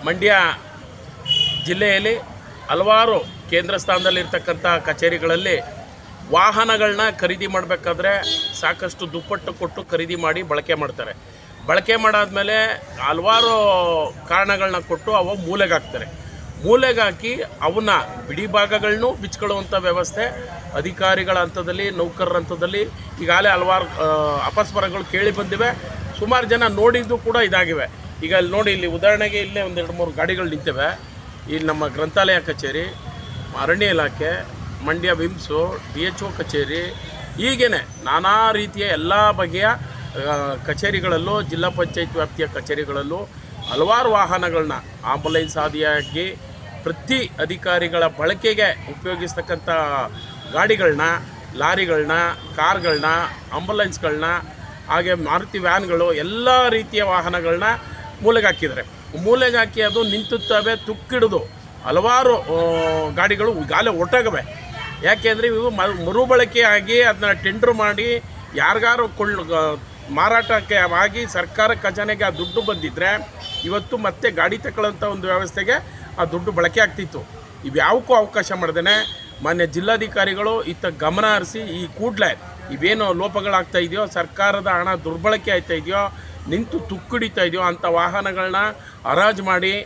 ಮಂಡ್ಯ ಜಿಲ್ಲೆಯಲ್ಲಿ ಹಲವಾರು ಕೇಂದ್ರ ಸ್ಥಾನದಲ್ಲಿರ್ತಕ್ಕಂಥ ಕಚೇರಿಗಳಲ್ಲಿ ವಾಹನಗಳನ್ನ ಖರೀದಿ ಮಾಡಬೇಕಾದ್ರೆ ಸಾಕಷ್ಟು ದುಪ್ಪಟ್ಟು ಕೊಟ್ಟು ಖರೀದಿ ಮಾಡಿ ಬಳಕೆ ಮಾಡ್ತಾರೆ. ಬಳಕೆ ಮಾಡಾದ್ಮೇಲೆ ಹಲವಾರು ಕಾರಣಗಳನ್ನ ಕೊಟ್ಟು ಅವು ಮೂಲೆಗಾಕ್ತಾರೆ. ಮೂಲೆಗಾಕಿ ಅವನ್ನ ಬಿಡಿ ಭಾಗಗಳನ್ನೂ ಬಿಚ್ಕೊಳ್ಳುವಂಥ ವ್ಯವಸ್ಥೆ ಅಧಿಕಾರಿಗಳ ಹಂತದಲ್ಲಿ, ನೌಕರರ ಹಂತದಲ್ಲಿ ಈಗಾಗಲೇ ಹಲವಾರು ಅಪಸ್ವರಗಳು ಕೇಳಿ ಬಂದಿವೆ. ಸುಮಾರು ಜನ ನೋಡಿದ್ದು ಕೂಡ ಇದಾಗಿವೆ. ಈಗ ಅಲ್ಲಿ ನೋಡಿ, ಇಲ್ಲಿ ಉದಾಹರಣೆಗೆ ಇಲ್ಲೇ ಒಂದು 2-3 ಗಾಡಿಗಳು ನಿಂತಿವೆ. ಇಲ್ಲಿ ನಮ್ಮ ಗ್ರಂಥಾಲಯ ಕಚೇರಿ, ಅರಣ್ಯ ಇಲಾಖೆ, ಮಂಡ್ಯ ವಿಮ್ಸು, DHO ಕಚೇರಿ, ಹೀಗೇ ನಾನಾ ರೀತಿಯ ಎಲ್ಲ ಬಗೆಯ ಕಚೇರಿಗಳಲ್ಲೂ, ಜಿಲ್ಲಾ ಪಂಚಾಯತ್ ವ್ಯಾಪ್ತಿಯ ಕಚೇರಿಗಳಲ್ಲೂ ಹಲವಾರು ವಾಹನಗಳನ್ನ ಆಂಬುಲೆನ್ಸ್ ಆದಿಯಾಗಿ ಪ್ರತಿ ಅಧಿಕಾರಿಗಳ ಬಳಕೆಗೆ ಉಪಯೋಗಿಸ್ತಕ್ಕಂಥ ಗಾಡಿಗಳನ್ನ, ಲಾರಿಗಳನ್ನ, ಕಾರ್ಗಳನ್ನ, ಆಂಬುಲೆನ್ಸ್ಗಳನ್ನ, ಹಾಗೆ ಮಾರುತಿ ವ್ಯಾನ್ಗಳು, ಎಲ್ಲ ರೀತಿಯ ವಾಹನಗಳನ್ನ ಮೂಲೆಗಾಕಿದ್ದಾರೆ. ಮೂಲೆಗಾಕಿ ಅದು ನಿಂತುತ್ತವೆ, ತುಕ್ಕಿಡಿದು ಹಲವಾರು ಗಾಡಿಗಳು ಈಗಾಗಲೇ ಹೊರಟೋಗವೆ. ಯಾಕೆಂದರೆ ಇವು ಮರುಬಳಕೆಯಾಗಿ ಅದನ್ನ ಟೆಂಡ್ರ್ ಮಾಡಿ ಯಾರಿಗಾರು ಮಾರಾಟಕ್ಕೆ ಆಗಿ ಸರ್ಕಾರ ಖಜಾನೆಗೆ ಆ ದುಡ್ಡು ಬಂದಿದ್ದರೆ ಇವತ್ತು ಮತ್ತೆ ಗಾಡಿ ತಗೊಳ್ಳೋಂಥ ಒಂದು ವ್ಯವಸ್ಥೆಗೆ ಆ ದುಡ್ಡು ಬಳಕೆ ಆಗ್ತಿತ್ತು. ಇವ್ಯಾವುಕ್ಕೂ ಅವಕಾಶ ಮಾಡ್ದೇ ಮಾನ್ಯ ಜಿಲ್ಲಾಧಿಕಾರಿಗಳು ಇತ್ತ ಗಮನ ಹರಿಸಿ ಈ ಕೂಡಲೇ ಇವೇನು ಲೋಪಗಳಾಗ್ತಾ ಇದೆಯೋ, ಸರ್ಕಾರದ ಹಣ ದುರ್ಬಳಕೆ ಆಗ್ತಾ ಇದೆಯೋ, ನಿಂತು ತುಕ್ಕಿಡಿತಾ ಇದೆಯೋ ಅಂಥ ವಾಹನಗಳನ್ನ ಹರಾಜು ಮಾಡಿ